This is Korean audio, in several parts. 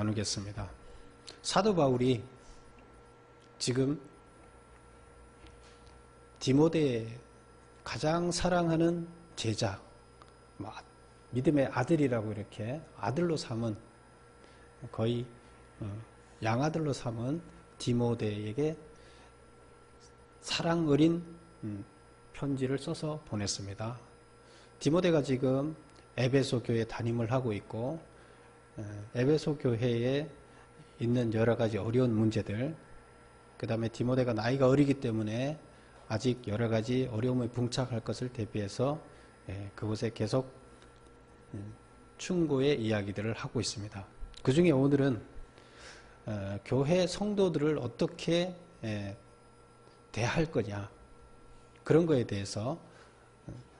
나누겠습니다. 사도 바울이 지금 디모데 가장 사랑하는 제자, 믿음의 아들이라고 이렇게 아들로 삼은, 거의 양아들로 삼은 디모데에게 사랑 어린 편지를 써서 보냈습니다. 디모데가 지금 에베소 교회 담임을 하고 있고, 에베소 교회에 있는 여러 가지 어려운 문제들, 그 다음에 디모데가 나이가 어리기 때문에 아직 여러 가지 어려움에 봉착할 것을 대비해서 그곳에 계속 충고의 이야기들을 하고 있습니다. 그 중에 오늘은 교회 성도들을 어떻게 대할 거냐, 그런 거에 대해서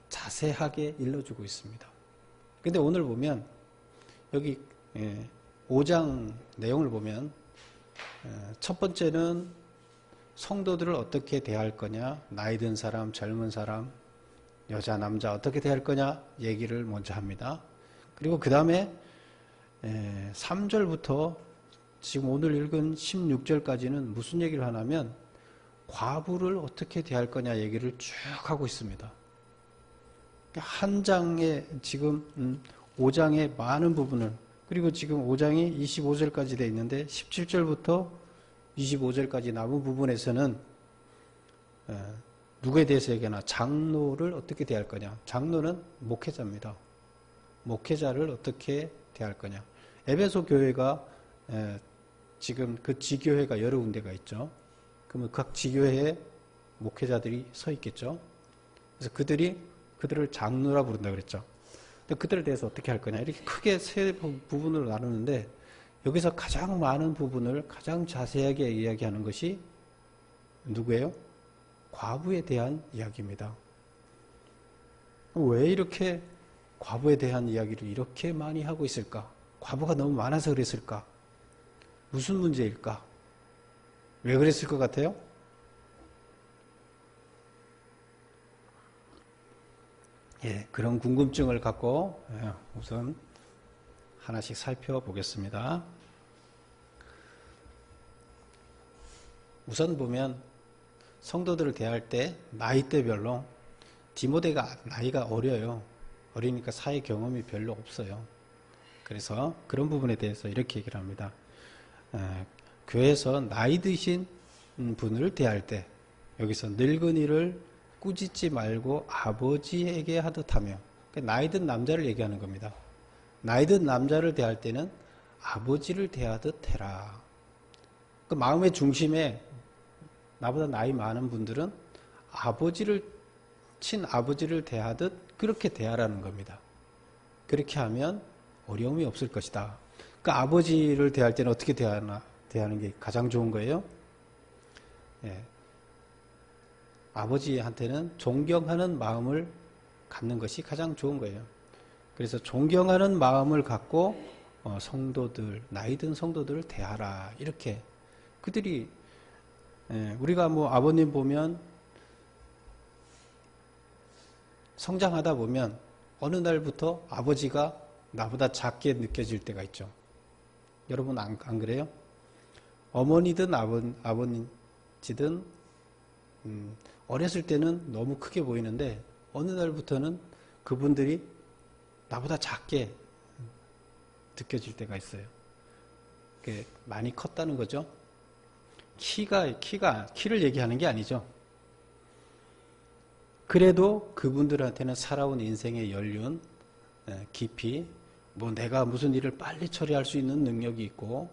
자세하게 일러주고 있습니다. 근데 오늘 보면 여기 5장 내용을 보면 첫 번째는 성도들을 어떻게 대할 거냐, 나이 든 사람, 젊은 사람, 여자, 남자 어떻게 대할 거냐 얘기를 먼저 합니다. 그리고 그 다음에 3절부터 지금 오늘 읽은 16절까지는 무슨 얘기를 하냐면 과부를 어떻게 대할 거냐 얘기를 쭉 하고 있습니다. 한 장에 지금 5장의 많은 부분을, 그리고 지금 5장이 25절까지 되어 있는데 17절부터 25절까지 남은 부분에서는 누구에 대해서 얘기하나, 장로를 어떻게 대할 거냐. 장로는 목회자입니다. 목회자를 어떻게 대할 거냐. 에베소 교회가 지금 그 지교회가 여러 군데가 있죠. 그러면 각 지교회에 목회자들이 서 있겠죠. 그래서 그들을 장로라 부른다 그랬죠. 근데 그들에 대해서 어떻게 할 거냐, 이렇게 크게 세 부분으로 나누는데 여기서 가장 많은 부분을 가장 자세하게 이야기하는 것이 누구예요? 과부에 대한 이야기입니다. 왜 이렇게 과부에 대한 이야기를 이렇게 많이 하고 있을까? 과부가 너무 많아서 그랬을까? 무슨 문제일까? 왜 그랬을 것 같아요? 그런 궁금증을 갖고 우선 하나씩 살펴보겠습니다. 우선 보면 성도들을 대할 때 나이대별로 디모데가 나이가 어려요. 어리니까 사회 경험이 별로 없어요. 그래서 그런 부분에 대해서 이렇게 얘기를 합니다. 교회에서 나이 드신 분을 대할 때 여기서 늙은이를 꾸짖지 말고 아버지에게 하듯 하며, 나이 든 남자를 얘기하는 겁니다. 나이 든 남자를 대할 때는 아버지를 대하듯 해라. 그 마음의 중심에 나보다 나이 많은 분들은 친아버지를 대하듯 그렇게 대하라는 겁니다. 그렇게 하면 어려움이 없을 것이다. 그 아버지를 대할 때는 어떻게 대하는 게 가장 좋은 거예요? 아버지한테는 존경하는 마음을 갖는 것이 가장 좋은 거예요. 그래서 존경하는 마음을 갖고 성도들, 나이 든 성도들을 대하라. 이렇게 그들이, 우리가 아버님 보면 성장하다 보면 어느 날부터 아버지가 나보다 작게 느껴질 때가 있죠. 여러분 안 그래요? 어머니든 아버지든 어렸을 때는 너무 크게 보이는데 어느 날부터는 그분들이 나보다 작게 느껴질 때가 있어요. 그게 많이 컸다는 거죠. 키를 얘기하는 게 아니죠. 그래도 그분들한테는 살아온 인생의 연륜, 깊이, 내가 무슨 일을 빨리 처리할 수 있는 능력이 있고,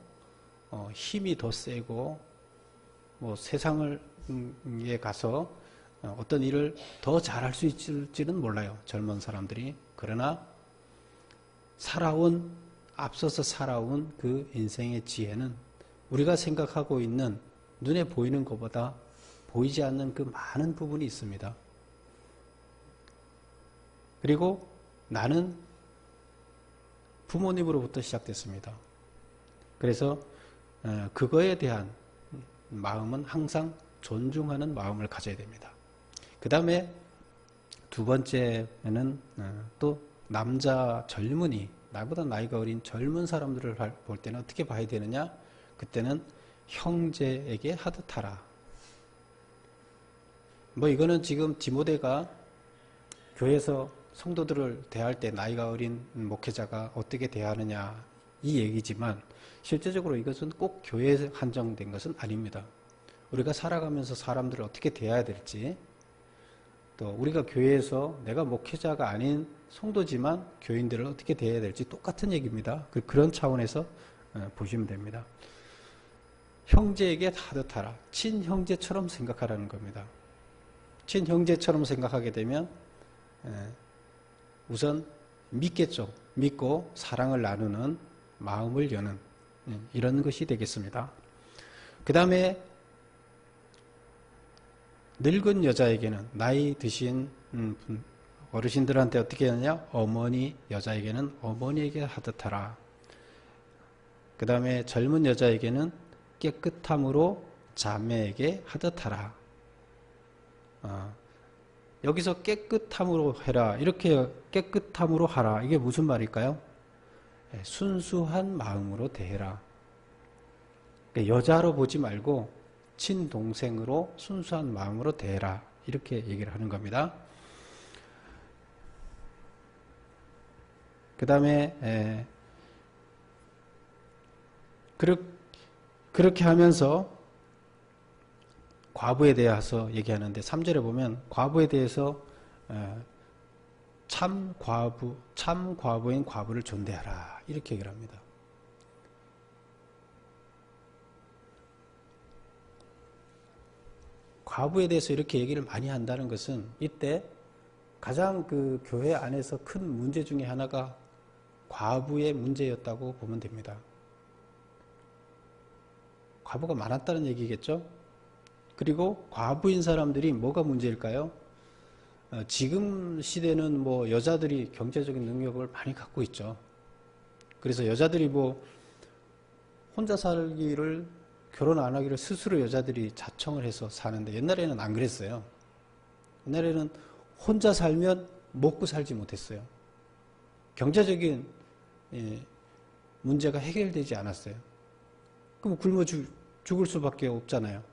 힘이 더 세고, 세상에 가서 어떤 일을 더 잘할 수 있을지는 몰라요. 젊은 사람들이. 그러나 앞서서 살아온 그 인생의 지혜는 우리가 생각하고 있는 눈에 보이는 것보다 보이지 않는 그 많은 부분이 있습니다. 그리고 나는 부모님으로부터 시작됐습니다. 그래서 그거에 대한 마음은 항상 존중하는 마음을 가져야 됩니다. 그 다음에 두 번째는 또 남자 젊은이, 나보다 나이가 어린 젊은 사람들을 볼 때는 어떻게 봐야 되느냐? 그때는 형제에게 하듯하라. 뭐 이거는 지금 디모데가 교회에서 성도들을 대할 때 나이가 어린 목회자가 어떻게 대하느냐 이 얘기지만 실제적으로 이것은 꼭 교회에 한정된 것은 아닙니다. 우리가 살아가면서 사람들을 어떻게 대해야 될지, 또 우리가 교회에서 내가 목회자가 아닌 성도지만 교인들을 어떻게 대해야 될지 똑같은 얘기입니다. 그런 차원에서 보시면 됩니다. 형제에게 하듯하라. 친형제처럼 생각하라는 겁니다. 친형제처럼 생각하게 되면 우선 믿겠죠. 믿고 사랑을 나누는 마음을 여는 이런 것이 되겠습니다. 그 다음에 늙은 여자에게는, 나이 드신 어르신들한테 어떻게 하느냐? 어머니 여자에게는 어머니에게 하듯하라. 그 다음에 젊은 여자에게는 깨끗함으로 자매에게 하듯하라. 여기서 깨끗함으로 해라, 이렇게 깨끗함으로 하라, 이게 무슨 말일까요? 순수한 마음으로 대해라. 여자로 보지 말고 친동생으로 순수한 마음으로 대해라, 이렇게 얘기를 하는 겁니다. 그 다음에 그렇게 하면서 과부에 대해서 얘기하는데 3절에 보면 과부에 대해서 참 과부인 과부를 존대하라, 이렇게 얘기를 합니다. 과부에 대해서 이렇게 얘기를 많이 한다는 것은 이때 가장 그 교회 안에서 큰 문제 중에 하나가 과부의 문제였다고 보면 됩니다. 과부가 많았다는 얘기겠죠? 그리고 과부인 사람들이 뭐가 문제일까요? 지금 시대는 뭐 여자들이 경제적인 능력을 많이 갖고 있죠. 그래서 여자들이 뭐 혼자 살기를, 결혼 안 하기를 스스로 여자들이 자청을 해서 사는데 옛날에는 안 그랬어요. 옛날에는 혼자 살면 먹고 살지 못했어요. 경제적인 문제가 해결되지 않았어요. 그럼 굶어 죽을 수밖에 없잖아요.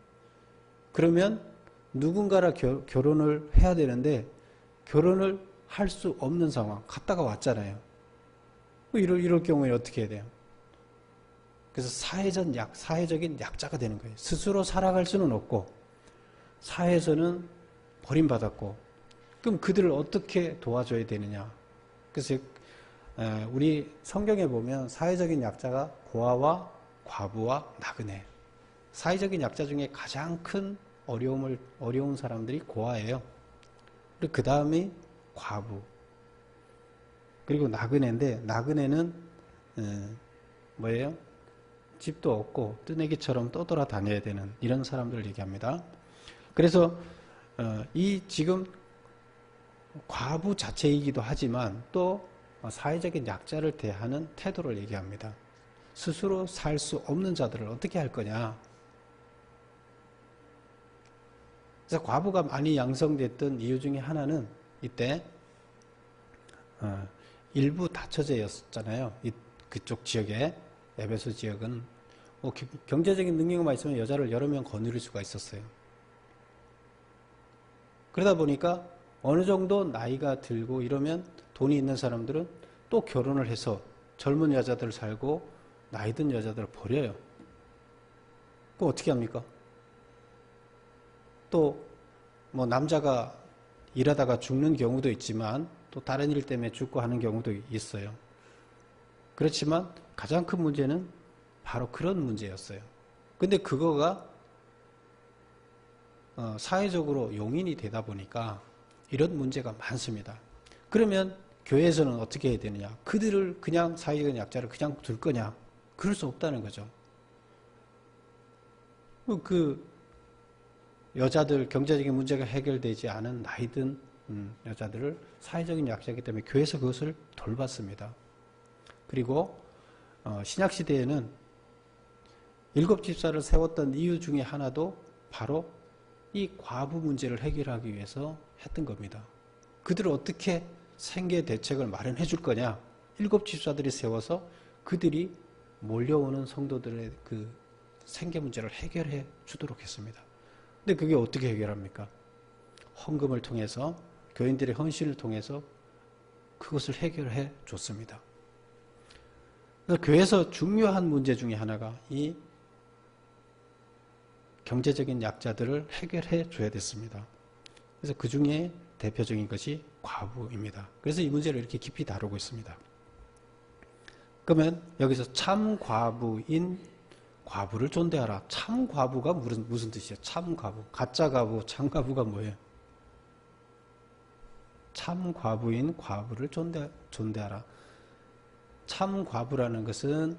그러면 누군가랑 결혼을 해야 되는데 결혼을 할 수 없는 상황, 갔다가 왔잖아요. 이럴 경우에 어떻게 해야 돼요? 그래서 사회적인 약자가 되는 거예요. 스스로 살아갈 수는 없고 사회에서는 버림받았고, 그럼 그들을 어떻게 도와줘야 되느냐? 그래서 우리 성경에 보면 사회적인 약자가 고아와 과부와 나그네, 사회적인 약자 중에 가장 큰 어려운 사람들이 고아예요. 그리고 그 다음이 과부, 그리고 나그네인데, 나그네는 뭐예요? 집도 없고 뜨내기처럼 떠돌아다녀야 되는 이런 사람들을 얘기합니다. 그래서 이 지금 과부 자체이기도 하지만 또 사회적인 약자를 대하는 태도를 얘기합니다. 스스로 살 수 없는 자들을 어떻게 할 거냐. 그래서 과부가 많이 양성됐던 이유 중에 하나는 이때 일부 다처제였잖아요. 그쪽 지역에, 에베소 지역은 경제적인 능력만 있으면 여자를 여러 명 거느릴 수가 있었어요. 그러다 보니까 어느 정도 나이가 들고 이러면 돈이 있는 사람들은 또 결혼을 해서 젊은 여자들 살고 나이 든 여자들을 버려요. 그럼 어떻게 합니까? 또 뭐 남자가 일하다가 죽는 경우도 있지만 또 다른 일 때문에 죽고 하는 경우도 있어요. 그렇지만 가장 큰 문제는 바로 그런 문제였어요. 근데 그거가 사회적으로 용인이 되다 보니까 이런 문제가 많습니다. 그러면 교회에서는 어떻게 해야 되느냐? 그들을 그냥, 사회적인 약자를 그냥 둘 거냐? 그럴 수 없다는 거죠. 그 여자들, 경제적인 문제가 해결되지 않은 나이든 여자들을 사회적인 약자이기 때문에 교회에서 그것을 돌봤습니다. 그리고 신약시대에는 7집사를 세웠던 이유 중에 하나도 바로 이 과부 문제를 해결하기 위해서 했던 겁니다. 그들을 어떻게 생계 대책을 마련해 줄 거냐, 7 집사들이 세워서 그들이 몰려오는 성도들의 그 생계 문제를 해결해 주도록 했습니다. 근데 그게 어떻게 해결합니까? 헌금을 통해서, 교인들의 헌신을 통해서 그것을 해결해 줬습니다. 그래서 교회에서 중요한 문제 중에 하나가 이 경제적인 약자들을 해결해 줘야 됐습니다. 그래서 그 중에 대표적인 것이 과부입니다. 그래서 이 문제를 이렇게 깊이 다루고 있습니다. 그러면 여기서 참 과부인 과부를 존대하라. 참 과부가 무슨 뜻이에요? 참 과부. 가짜 과부, 참 과부가 뭐예요? 참 과부인 과부를 존대하라. 참 과부라는 것은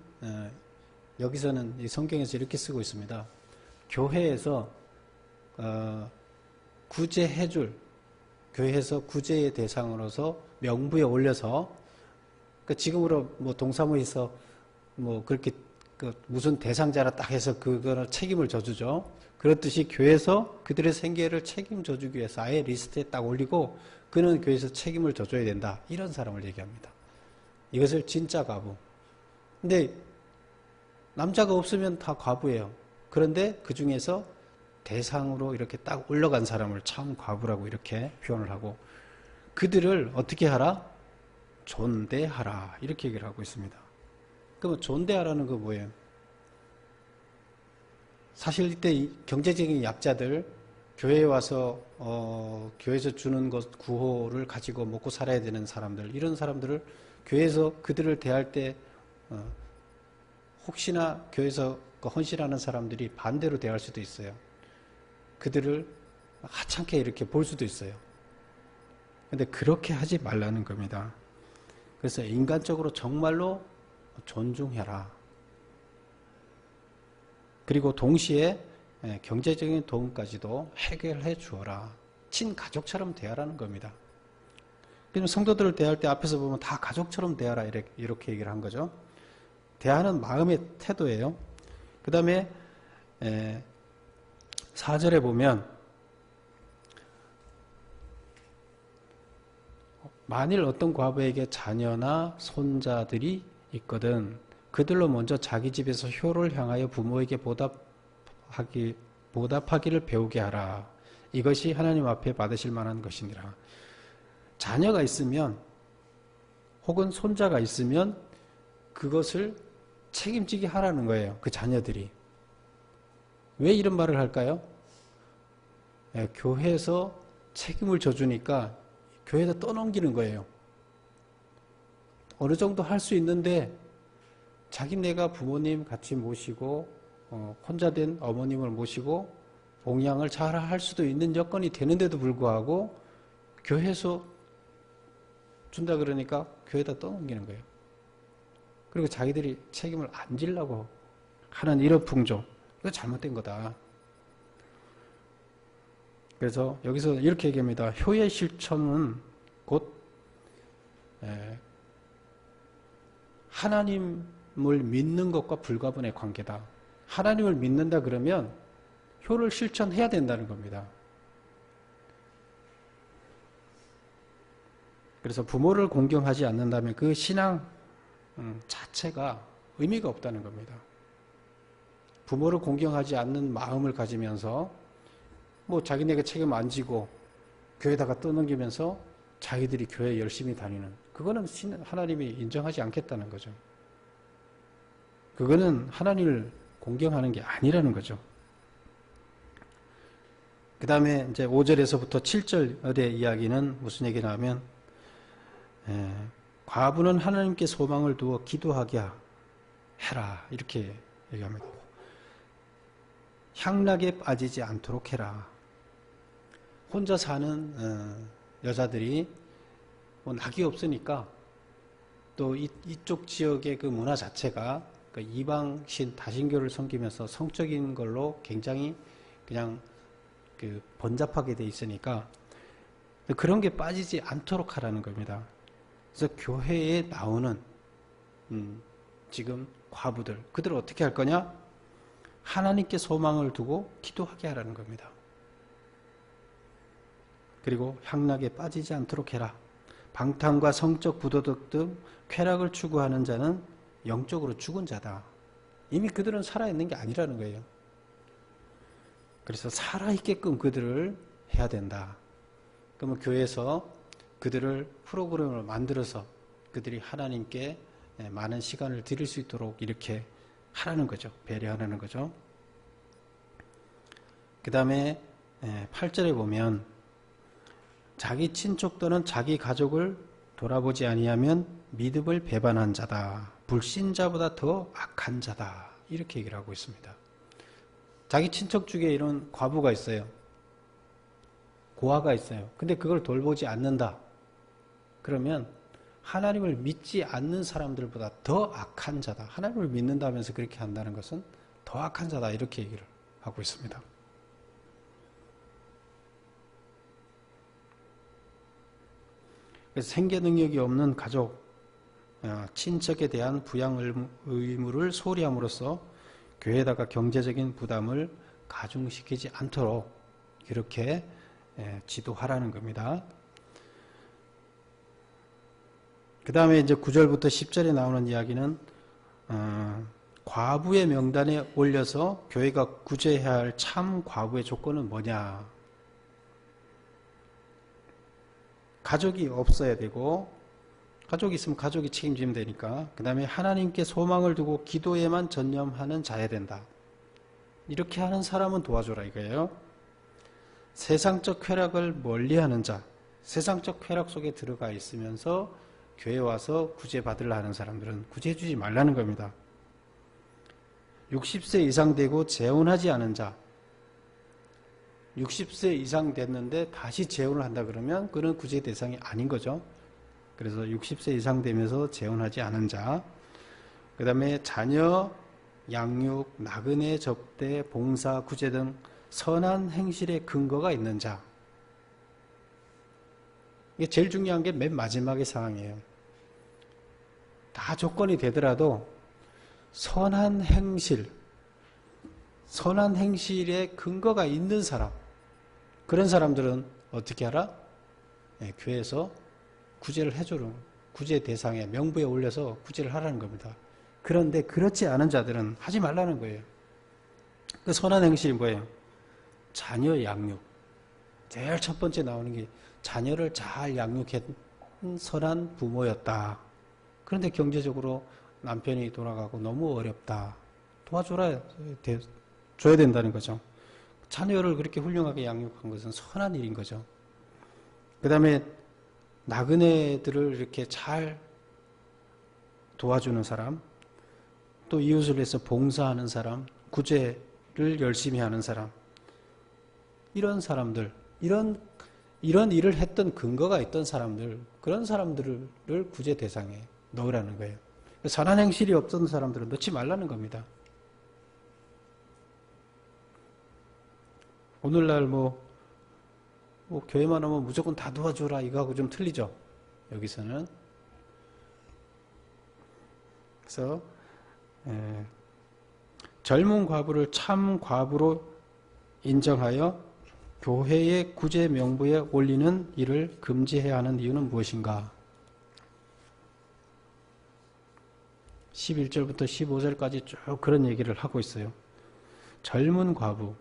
여기서는 이 성경에서 이렇게 쓰고 있습니다. 교회에서 구제해줄, 교회에서 구제의 대상으로서 명부에 올려서, 그러니까 지금으로 뭐 동사무에서 뭐 그렇게 무슨 대상자라 딱 해서 그거를 책임을 져주죠. 그렇듯이 교회에서 그들의 생계를 책임져 주기 위해서 아예 리스트에 딱 올리고 그는 교회에서 책임을 져줘야 된다. 이런 사람을 얘기합니다. 이것을 진짜 과부. 근데 남자가 없으면 다 과부예요. 그런데 그 중에서 대상으로 이렇게 딱 올라간 사람을 참 과부라고 이렇게 표현을 하고, 그들을 어떻게 하라? 존대하라. 이렇게 얘기를 하고 있습니다. 그러면 존대하라는 거 뭐예요? 사실 이때 경제적인 약자들, 교회에 와서 교회에서 주는 것 구호를 가지고 먹고 살아야 되는 사람들, 이런 사람들을 교회에서 그들을 대할 때 혹시나 교회에서 헌신하는 사람들이 반대로 대할 수도 있어요. 그들을 하찮게 이렇게 볼 수도 있어요. 근데 그렇게 하지 말라는 겁니다. 그래서 인간적으로 정말로 존중해라. 그리고 동시에 경제적인 도움까지도 해결해 주어라. 친가족처럼 대하라는 겁니다. 그럼 성도들을 대할 때 앞에서 보면 다 가족처럼 대하라 이렇게 얘기를 한 거죠. 대하는 마음의 태도예요. 그 다음에 4절에 보면 만일 어떤 과부에게 자녀나 손자들이 있거든 그들로 먼저 자기 집에서 효를 향하여 부모에게 보답하기를 배우게 하라. 이것이 하나님 앞에 받으실 만한 것이니라. 자녀가 있으면 혹은 손자가 있으면 그것을 책임지게 하라는 거예요. 그 자녀들이. 왜 이런 말을 할까요? 교회에서 책임을 져주니까 교회에다 떠넘기는 거예요. 어느 정도 할 수 있는데 자기네가 부모님 같이 모시고 혼자 된 어머님을 모시고 봉양을 잘 할 수도 있는 여건이 되는데도 불구하고 교회에서 준다 그러니까 교회에다 떠넘기는 거예요. 그리고 자기들이 책임을 안 지려고 하는 이런 풍조, 이거 잘못된 거다. 그래서 여기서 이렇게 얘기합니다. 효의 실천은 곧 하나님을 믿는 것과 불가분의 관계다. 하나님을 믿는다 그러면 효를 실천해야 된다는 겁니다. 그래서 부모를 공경하지 않는다면 그 신앙 자체가 의미가 없다는 겁니다. 부모를 공경하지 않는 마음을 가지면서 뭐 자기네가 책임 안 지고 교회에다가 떠넘기면서 자기들이 교회 열심히 다니는, 그거는 하나님이 인정하지 않겠다는 거죠. 그거는 하나님을 공경하는 게 아니라는 거죠. 그 다음에 이제 5절에서부터 7절의 이야기는 무슨 얘기냐 하면 과부는 하나님께 소망을 두어 기도하게 해라 이렇게 얘기합니다. 향락에 빠지지 않도록 해라. 혼자 사는 여자들이 뭐 낙이 없으니까 또 이쪽 지역의 그 문화 자체가 그 이방신 다신교를 섬기면서 성적인 걸로 굉장히 그냥 그 번잡하게 돼 있으니까 그런 게 빠지지 않도록 하라는 겁니다. 그래서 교회에 나오는 지금 과부들, 그들을 어떻게 할 거냐? 하나님께 소망을 두고 기도하게 하라는 겁니다. 그리고 향락에 빠지지 않도록 해라. 방탕과 성적 부도덕 등 쾌락을 추구하는 자는 영적으로 죽은 자다. 이미 그들은 살아있는 게 아니라는 거예요. 그래서 살아있게끔 그들을 해야 된다. 그러면 교회에서 그들을 프로그램을 만들어서 그들이 하나님께 많은 시간을 드릴 수 있도록 이렇게 하라는 거죠. 배려하라는 거죠. 그 다음에 8절에 보면 자기 친족 또는 자기 가족을 돌아보지 아니하면 믿음을 배반한 자다. 불신자보다 더 악한 자다. 이렇게 얘기를 하고 있습니다. 자기 친척 중에 이런 과부가 있어요. 고아가 있어요. 근데 그걸 돌보지 않는다. 그러면 하나님을 믿지 않는 사람들보다 더 악한 자다. 하나님을 믿는다면서 그렇게 한다는 것은 더 악한 자다. 이렇게 얘기를 하고 있습니다. 그래서 생계 능력이 없는 가족, 친척에 대한 부양 의무를 소홀히 함으로써 교회에다가 경제적인 부담을 가중시키지 않도록 이렇게 지도하라는 겁니다. 그 다음에 이제 9절부터 10절에 나오는 이야기는 과부의 명단에 올려서 교회가 구제해야 할 참 과부의 조건은 뭐냐. 가족이 없어야 되고, 가족이 있으면 가족이 책임지면 되니까. 그 다음에 하나님께 소망을 두고 기도에만 전념하는 자야 된다. 이렇게 하는 사람은 도와줘라 이거예요. 세상적 쾌락을 멀리하는 자, 세상적 쾌락 속에 들어가 있으면서 교회 와서 구제받으려 하는 사람들은 구제해주지 말라는 겁니다. 60세 이상 되고 재혼하지 않은 자, 60세 이상 됐는데 다시 재혼을 한다 그러면 그는 구제 대상이 아닌 거죠. 그래서 60세 이상 되면서 재혼하지 않은 자, 그 다음에 자녀, 양육, 나그네 접대, 봉사, 구제 등 선한 행실의 근거가 있는 자. 이게 제일 중요한 게 맨 마지막의 상황이에요. 다 조건이 되더라도 선한 행실, 선한 행실의 근거가 있는 사람, 그런 사람들은 어떻게 하라? 교회에서 구제를 해주는, 구제 대상에 명부에 올려서 구제를 하라는 겁니다. 그런데 그렇지 않은 자들은 하지 말라는 거예요. 그 선한 행실이 뭐예요? 자녀 양육. 제일 첫 번째 나오는 게 자녀를 잘 양육한 선한 부모였다. 그런데 경제적으로 남편이 돌아가고 너무 어렵다. 도와줘야 된다는 거죠. 자녀를 그렇게 훌륭하게 양육한 것은 선한 일인 거죠. 그 다음에 나그네들을 이렇게 잘 도와주는 사람, 또 이웃을 위해서 봉사하는 사람, 구제를 열심히 하는 사람, 이런 사람들, 이런 일을 했던 근거가 있던 사람들, 그런 사람들을 구제 대상에 넣으라는 거예요. 선한 행실이 없던 사람들은 넣지 말라는 겁니다. 오늘날 교회만 오면 무조건 다 도와줘라 이거하고 좀 틀리죠. 여기서는. 그래서 젊은 과부를 참 과부로 인정하여 교회의 구제 명부에 올리는 일을 금지해야 하는 이유는 무엇인가? 11절부터 15절까지 쭉 그런 얘기를 하고 있어요. 젊은 과부를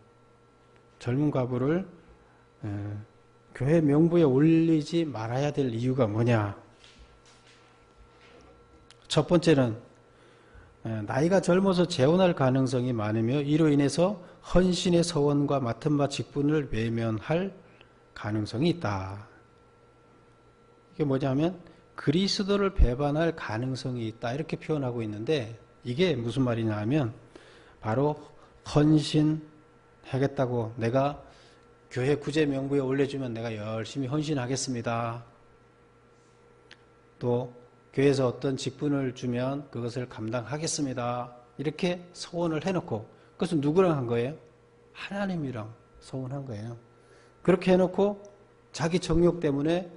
교회 명부에 올리지 말아야 될 이유가 뭐냐? 첫 번째는 나이가 젊어서 재혼할 가능성이 많으며 이로 인해서 헌신의 서원과 맡은 바 직분을 외면할 가능성이 있다. 이게 뭐냐면 그리스도를 배반할 가능성이 있다 이렇게 표현하고 있는데 이게 무슨 말이냐 하면 바로 헌신하겠다고 내가 교회 구제 명부에 올려주면 내가 열심히 헌신하겠습니다. 또 교회에서 어떤 직분을 주면 그것을 감당하겠습니다. 이렇게 서원을 해놓고 그것은 누구랑 한 거예요? 하나님이랑 서원한 거예요. 그렇게 해놓고 자기 정욕 때문에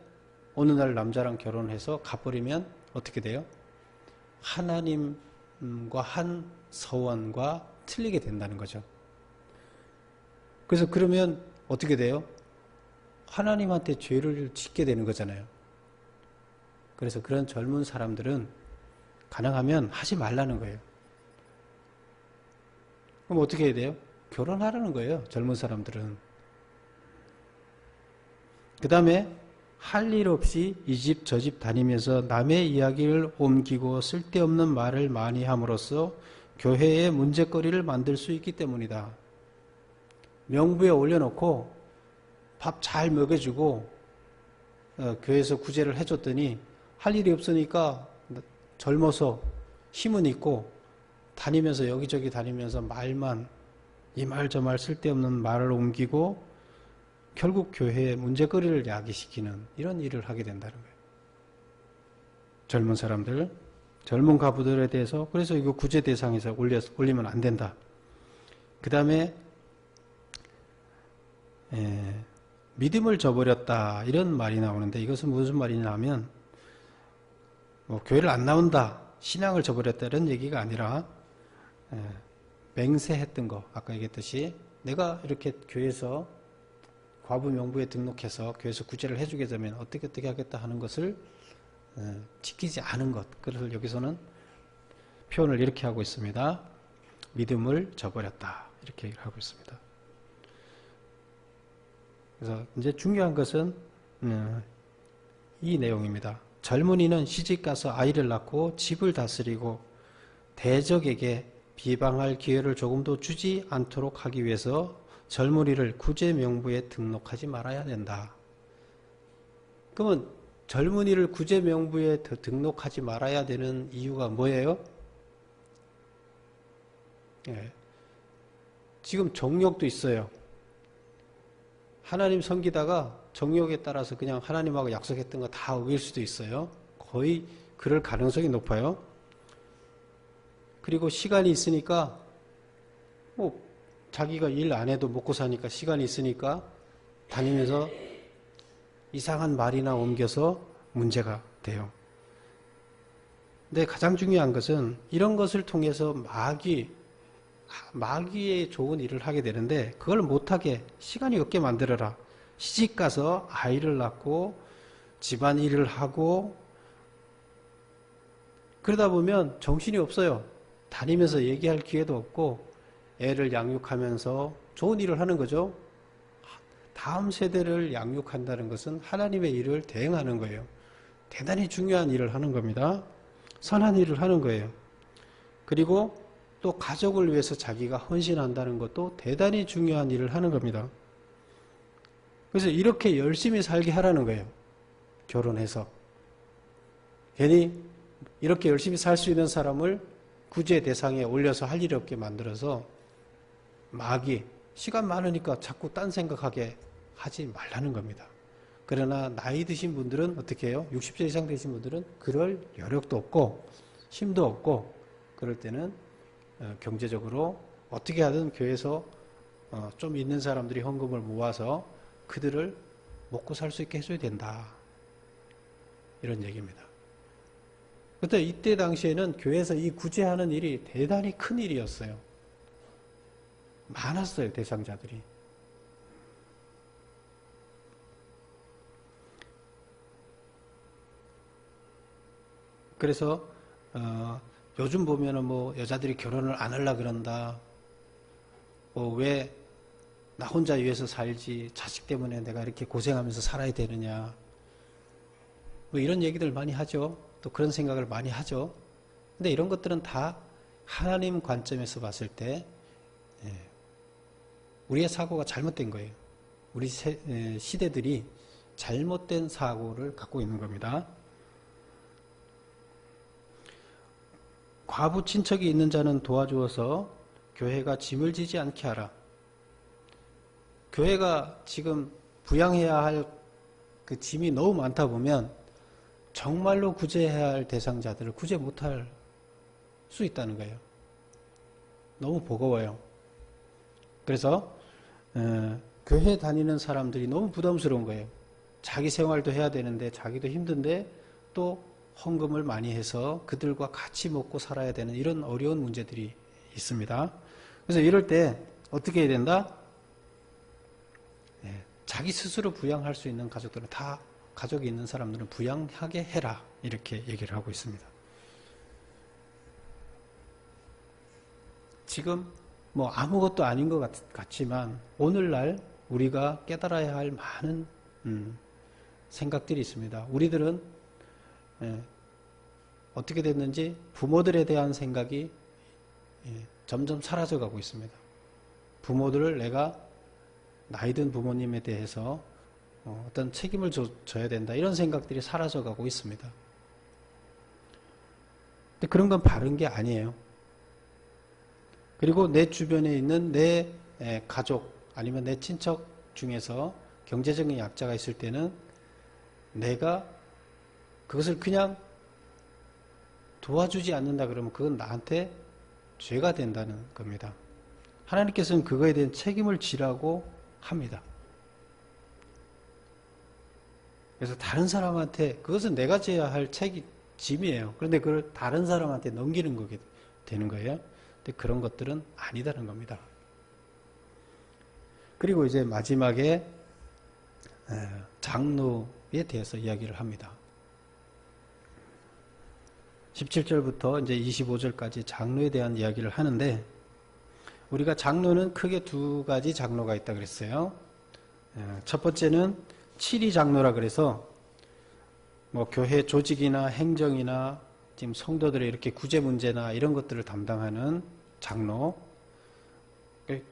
어느 날 남자랑 결혼해서 가버리면 어떻게 돼요? 하나님과 한 서원과 틀리게 된다는 거죠. 그래서 그러면 어떻게 돼요? 하나님한테 죄를 짓게 되는 거잖아요. 그래서 그런 젊은 사람들은 가능하면 하지 말라는 거예요. 그럼 어떻게 해야 돼요? 결혼하라는 거예요. 젊은 사람들은. 그 다음에 할 일 없이 이 집 저 집 다니면서 남의 이야기를 옮기고 쓸데없는 말을 많이 함으로써 교회의 문제거리를 만들 수 있기 때문이다. 명부에 올려놓고 밥 잘 먹여주고 교회에서 구제를 해줬더니 할 일이 없으니까 젊어서 힘은 있고 다니면서 여기저기 다니면서 말만 이 말 저 말 쓸데없는 말을 옮기고 결국 교회의 문제거리를 야기시키는 이런 일을 하게 된다는 거예요. 젊은 사람들, 젊은 가부들에 대해서 그래서 이거 구제 대상에서 올리면 안 된다. 그 다음에 믿음을 저버렸다 이런 말이 나오는데 이것은 무슨 말이냐면 뭐 교회를 안 나온다, 신앙을 저버렸다 이런 얘기가 아니라 맹세했던 거 아까 얘기했듯이 내가 이렇게 교회에서 과부 명부에 등록해서 교회에서 구제를 해주게 되면 어떻게 하겠다 하는 것을 지키지 않은 것. 그래서 여기서는 표현을 이렇게 하고 있습니다. 믿음을 저버렸다. 이렇게 얘기를 하고 있습니다. 그래서 이제 중요한 것은 이 내용입니다. 젊은이는 시집가서 아이를 낳고 집을 다스리고 대적에게 비방할 기회를 조금도 주지 않도록 하기 위해서 젊은이를 구제 명부에 등록하지 말아야 된다. 그러면 젊은이를 구제 명부에 등록하지 말아야 되는 이유가 뭐예요? 지금 정욕도 있어요. 하나님 섬기다가 정욕에 따라서 그냥 하나님하고 약속했던 거 다 어길 수도 있어요. 거의 그럴 가능성이 높아요. 그리고 시간이 있으니까 뭐 자기가 일 안 해도 먹고 사니까 시간이 있으니까 다니면서 이상한 말이나 옮겨서 문제가 돼요. 근데 가장 중요한 것은 이런 것을 통해서 마귀의 좋은 일을 하게 되는데 그걸 못하게 시간이 없게 만들어라. 시집가서 아이를 낳고 집안 일을 하고 그러다 보면 정신이 없어요. 다니면서 얘기할 기회도 없고 애를 양육하면서 좋은 일을 하는 거죠. 다음 세대를 양육한다는 것은 하나님의 일을 대행하는 거예요. 대단히 중요한 일을 하는 겁니다. 선한 일을 하는 거예요. 그리고 또 가족을 위해서 자기가 헌신한다는 것도 대단히 중요한 일을 하는 겁니다. 그래서 이렇게 열심히 살게 하라는 거예요. 결혼해서. 괜히 이렇게 열심히 살 수 있는 사람을 구제 대상에 올려서 할 일 없게 만들어서 마귀, 시간 많으니까 자꾸 딴 생각하게 하지 말라는 겁니다. 그러나 나이 드신 분들은 어떻게 해요? 60세 이상 되신 분들은 그럴 여력도 없고 힘도 없고 그럴 때는 경제적으로 어떻게 하든 교회에서 좀 있는 사람들이 헌금을 모아서 그들을 먹고 살 수 있게 해줘야 된다. 이런 얘기입니다. 그때 이때 당시에는 교회에서 이 구제하는 일이 대단히 큰 일이었어요. 많았어요, 대상자들이. 그래서 요즘 보면은 뭐 여자들이 결혼을 안 하려 그런다. 뭐 왜 나 혼자 위해서 살지 자식 때문에 내가 이렇게 고생하면서 살아야 되느냐. 뭐 이런 얘기들 많이 하죠. 또 그런 생각을 많이 하죠. 근데 이런 것들은 다 하나님 관점에서 봤을 때 우리의 사고가 잘못된 거예요. 우리 시대들이 잘못된 사고를 갖고 있는 겁니다. 과부 친척이 있는 자는 도와주어서 교회가 짐을 지지 않게 하라. 교회가 지금 부양해야 할 그 짐이 너무 많다 보면 정말로 구제해야 할 대상자들을 구제 못할 수 있다는 거예요. 너무 버거워요. 그래서 교회 다니는 사람들이 너무 부담스러운 거예요. 자기 생활도 해야 되는데 자기도 힘든데 또 헌금을 많이 해서 그들과 같이 먹고 살아야 되는 이런 어려운 문제들이 있습니다. 그래서 이럴 때 어떻게 해야 된다? 자기 스스로 부양할 수 있는 가족들은 다 가족이 있는 사람들은 부양하게 해라 이렇게 얘기를 하고 있습니다. 지금 뭐 아무것도 아닌 것 같지만 오늘날 우리가 깨달아야 할 많은 생각들이 있습니다. 우리들은 어떻게 됐는지 부모들에 대한 생각이 점점 사라져가고 있습니다. 부모들을 내가 나이 든 부모님에 대해서 어떤 책임을 져야 된다 이런 생각들이 사라져가고 있습니다. 근데 그런 건 바른 게 아니에요. 그리고 내 주변에 있는 내 가족 아니면 내 친척 중에서 경제적인 약자가 있을 때는 내가 그것을 그냥 도와주지 않는다 그러면 그건 나한테 죄가 된다는 겁니다. 하나님께서는 그거에 대한 책임을 지라고 합니다. 그래서 다른 사람한테 그것은 내가 져야 할 책임이에요. 그런데 그걸 다른 사람한테 넘기는 거게 되는 거예요. 근데 그런 것들은 아니다는 겁니다. 그리고 이제 마지막에 장로에 대해서 이야기를 합니다. 17절부터 이제 25절까지 장로에 대한 이야기를 하는데 우리가 장로는 크게 두 가지 장로가 있다 그랬어요. 첫 번째는 칠위 장로라 그래서 뭐 교회 조직이나 행정이나 지금 성도들의 이렇게 구제 문제나 이런 것들을 담당하는 장로,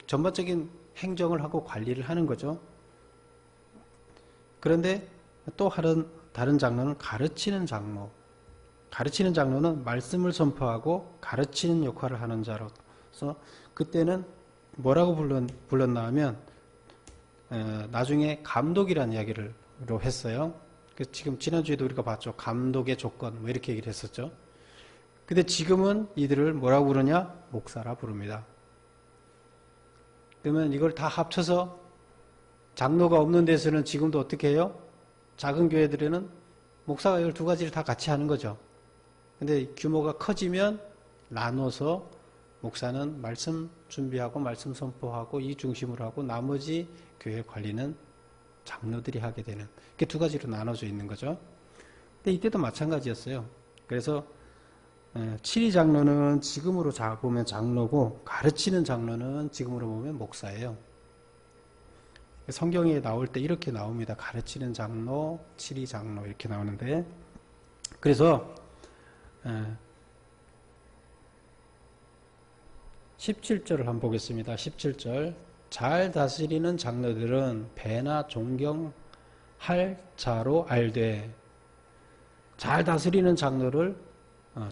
전반적인 행정을 하고 관리를 하는 거죠. 그런데 또 다른 장로는 가르치는 장로. 가르치는 장로는 말씀을 선포하고 가르치는 역할을 하는 자로서 그때는 뭐라고 불렀나 하면 나중에 감독이라는 이야기를 했어요. 지금 지난주에도 우리가 봤죠. 감독의 조건 뭐 이렇게 얘기를 했었죠. 근데 지금은 이들을 뭐라고 부르냐? 목사라 부릅니다. 그러면 이걸 다 합쳐서 장로가 없는 데서는 지금도 어떻게 해요? 작은 교회들에는 목사가 이걸 두 가지를 다 같이 하는 거죠. 근데 규모가 커지면 나눠서 목사는 말씀 준비하고 말씀 선포하고 이 중심으로 하고 나머지 교회 관리는 장로들이 하게 되는 이렇게 두 가지로 나눠져 있는 거죠. 근데 이때도 마찬가지였어요. 그래서 칠위 장로는 지금으로 보면 장로고 가르치는 장로는 지금으로 보면 목사예요. 성경에 나올 때 이렇게 나옵니다. 가르치는 장로, 칠위 장로 이렇게 나오는데 그래서 17절을 한번 보겠습니다. 17절 잘 다스리는 장로들은 배나 존경할 자로 알되 잘 다스리는 장로를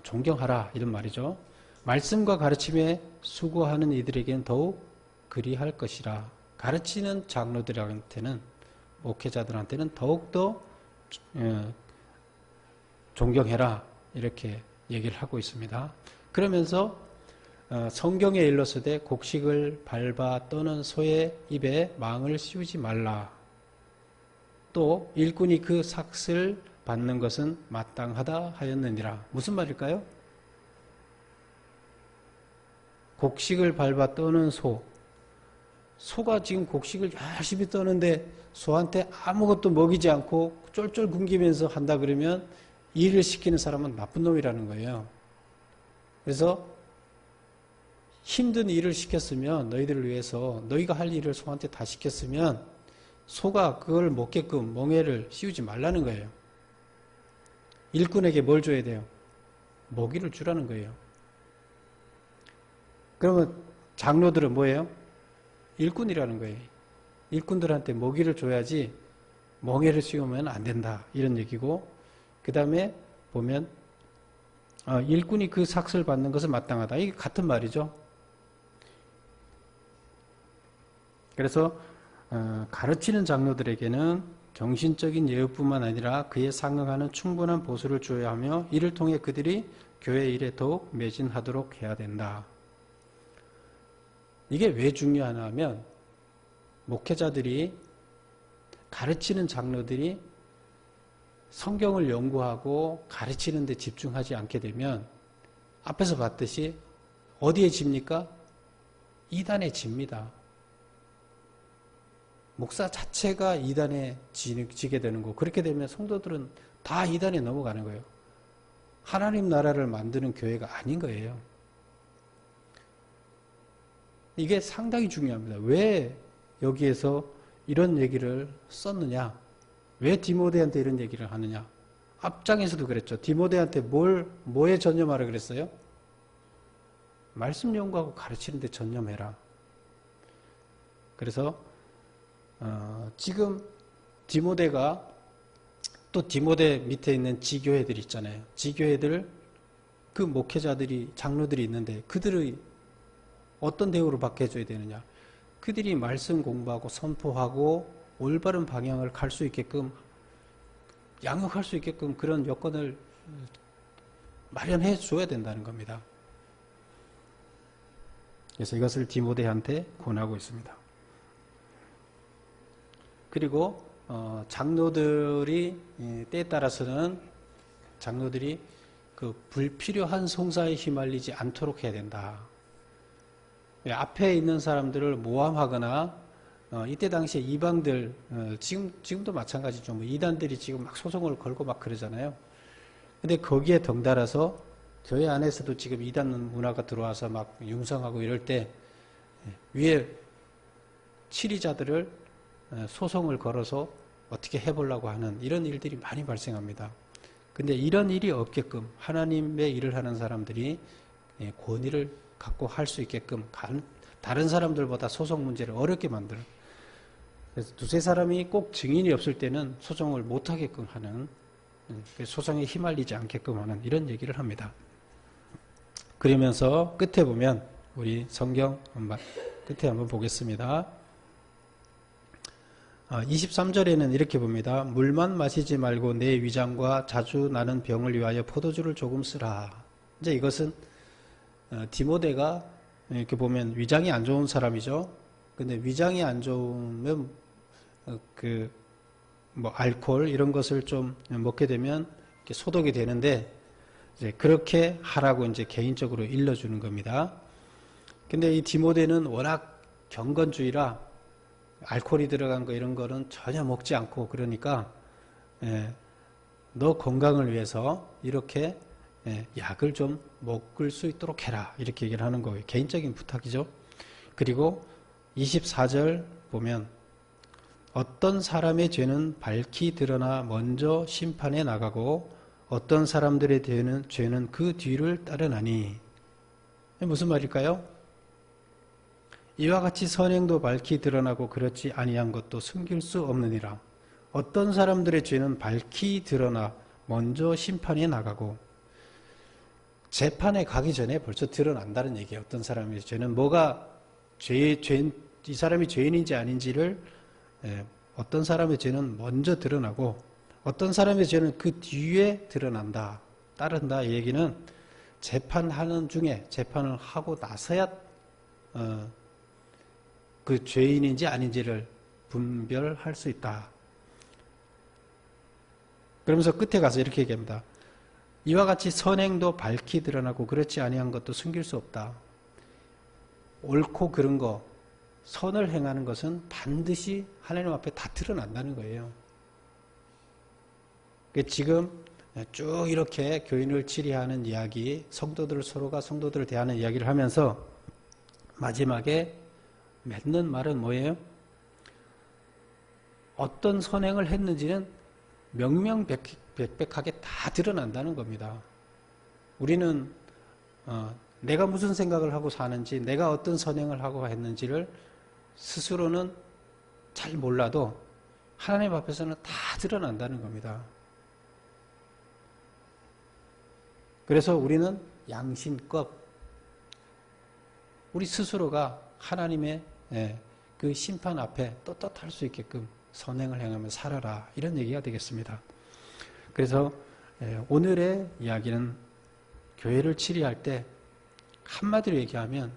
존경하라 이런 말이죠. 말씀과 가르침에 수고하는 이들에게는 더욱 그리할 것이라. 가르치는 장로들한테는 목회자들한테는 더욱더 존경해라 이렇게 얘기를 하고 있습니다. 그러면서 성경에 일렀으되 곡식을 밟아 떠는 소의 입에 망을 씌우지 말라. 또 일꾼이 그 삭을 받는 것은 마땅하다 하였느니라. 무슨 말일까요? 곡식을 밟아 떠는 소가 지금 곡식을 열심히 떠는데 소한테 아무것도 먹이지 않고 쫄쫄 굶기면서 한다 그러면 일을 시키는 사람은 나쁜 놈이라는 거예요. 그래서 힘든 일을 시켰으면 너희들을 위해서 너희가 할 일을 소한테 다 시켰으면 소가 그걸 먹게끔 멍에를 씌우지 말라는 거예요. 일꾼에게 뭘 줘야 돼요? 먹이를 주라는 거예요. 그러면 장로들은 뭐예요? 일꾼이라는 거예요. 일꾼들한테 먹이를 줘야지 멍에를 씌우면 안 된다 이런 얘기고 그 다음에 보면 일꾼이 그 삭을 받는 것은 마땅하다. 이게 같은 말이죠. 그래서 가르치는 장로들에게는 정신적인 예우뿐만 아니라 그에 상응하는 충분한 보수를 주어야 하며 이를 통해 그들이 교회 일에 더욱 매진하도록 해야 된다. 이게 왜 중요하냐 하면 목회자들이 가르치는 장로들이 성경을 연구하고 가르치는 데 집중하지 않게 되면 앞에서 봤듯이 어디에 집니까? 이단에 집니다. 목사 자체가 이단에 지게 되는 거. 그렇게 되면 성도들은 다 이단에 넘어가는 거예요. 하나님 나라를 만드는 교회가 아닌 거예요. 이게 상당히 중요합니다. 왜 여기에서 이런 얘기를 썼느냐? 왜 디모데한테 이런 얘기를 하느냐? 앞장에서도 그랬죠. 디모데한테 뭐에 전념하라 그랬어요? 말씀 연구하고 가르치는 데 전념해라. 그래서 지금 디모데가 또 디모데 밑에 있는 지교회들 있잖아요. 지교회들 그 목회자들이 장로들이 있는데 그들의 어떤 대우를 받게 해줘야 되느냐? 그들이 말씀 공부하고 선포하고 올바른 방향을 갈 수 있게끔 양육할 수 있게끔 그런 여건을 마련해 줘야 된다는 겁니다. 그래서 이것을 디모데한테 권하고 있습니다. 그리고 장로들이 때에 따라서는 장로들이 그 불필요한 송사에 휘말리지 않도록 해야 된다. 앞에 있는 사람들을 모함하거나 이때 당시에 이방들 지금도 마찬가지죠. 뭐 이단들이 지금 막 소송을 걸고 막 그러잖아요. 근데 거기에 덩달아서 교회 안에서도 지금 이단 문화가 들어와서 막 융성하고 이럴 때 위에 치리자들을 소송을 걸어서 어떻게 해보려고 하는 이런 일들이 많이 발생합니다. 근데 이런 일이 없게끔 하나님의 일을 하는 사람들이 권위를 갖고 할 수 있게끔 다른 사람들보다 소송 문제를 어렵게 만드는, 그래서 두세 사람이 꼭 증인이 없을 때는 소송을 못하게끔 하는, 소송에 휘말리지 않게끔 하는 이런 얘기를 합니다. 그러면서 끝에 보면 우리 성경 끝에 한번 보겠습니다. 23절에는 이렇게 봅니다. 물만 마시지 말고 내 위장과 자주 나는 병을 위하여 포도주를 조금 쓰라. 이제 이것은 디모데가 이렇게 보면 위장이 안 좋은 사람이죠. 근데 위장이 안 좋으면 알코올 이런 것을 좀 먹게 되면 이렇게 소독이 되는데 이제 그렇게 하라고 이제 개인적으로 일러주는 겁니다. 근데 이 디모데는 워낙 경건주의라 알코올이 들어간 거 이런 거는 전혀 먹지 않고 그러니까 너 건강을 위해서 이렇게 약을 좀 먹을 수 있도록 해라 이렇게 얘기를 하는 거예요. 개인적인 부탁이죠. 그리고 24절 보면 어떤 사람의 죄는 밝히 드러나 먼저 심판에 나가고 어떤 사람들의 죄는 그 뒤를 따르나니. 무슨 말일까요? 이와 같이 선행도 밝히 드러나고 그렇지 아니한 것도 숨길 수 없느니라. 어떤 사람들의 죄는 밝히 드러나 먼저 심판에 나가고, 재판에 가기 전에 벌써 드러난다는 얘기예요. 어떤 사람의 죄는 이 사람이 죄인인지 아닌지를 어떤 사람의 죄는 먼저 드러나고 어떤 사람의 죄는 그 뒤에 드러난다, 따른다. 이 얘기는 재판하는 중에 재판을 하고 나서야 그 죄인인지 아닌지를 분별할 수 있다. 그러면서 끝에 가서 이렇게 얘기합니다. 이와 같이 선행도 밝히 드러나고 그렇지 아니한 것도 숨길 수 없다. 옳고 그른 거, 선을 행하는 것은 반드시 하나님 앞에 다 드러난다는 거예요. 지금 쭉 이렇게 교인을 치리하는 이야기, 서로가 성도들을 대하는 이야기를 하면서 마지막에 맺는 말은 뭐예요? 어떤 선행을 했는지는 명명백백하게 다 드러난다는 겁니다. 우리는 내가 무슨 생각을 하고 사는지, 내가 어떤 선행을 하고 했는지를 스스로는 잘 몰라도 하나님 앞에서는 다 드러난다는 겁니다. 그래서 우리는 양심껏 우리 스스로가 하나님의 그 심판 앞에 떳떳할 수 있게끔 선행을 행하며 살아라, 이런 얘기가 되겠습니다. 그래서 오늘의 이야기는 교회를 치리할 때 한마디로 얘기하면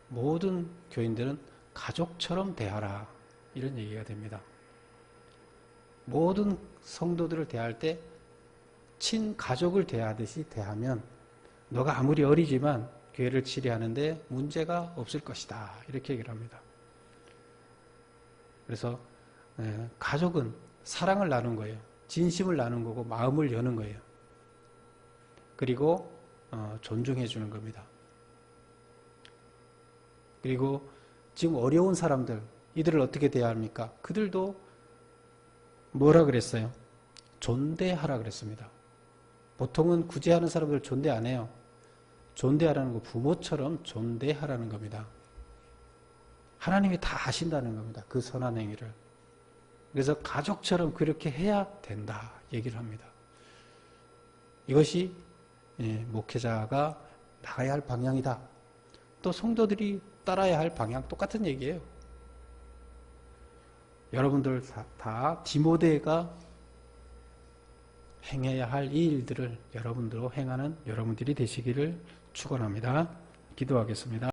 모든 교인들은 가족처럼 대하라, 이런 얘기가 됩니다. 모든 성도들을 대할 때 친가족을 대하듯이 대하면 너가 아무리 어리지만 교회를 치리하는데 문제가 없을 것이다, 이렇게 얘기를 합니다. 그래서 가족은 사랑을 나눈 거예요. 진심을 나눈 거고 마음을 여는 거예요. 그리고 존중해 주는 겁니다. 그리고 지금 어려운 사람들, 이들을 어떻게 대해야 합니까? 그들도 뭐라 그랬어요? 존대하라 그랬습니다. 보통은 구제하는 사람들 존대 안 해요. 존대하라는 거 부모처럼 존대하라는 겁니다. 하나님이 다 아신다는 겁니다. 그 선한 행위를. 그래서 가족처럼 그렇게 해야 된다 얘기를 합니다. 이것이 목회자가 나가야 할 방향이다. 또 성도들이 따라야 할 방향 똑같은 얘기예요. 여러분들 다 디모데가 행해야 할 이 일들을 여러분들로 행하는 여러분들이 되시기를 축원합니다. 기도하겠습니다.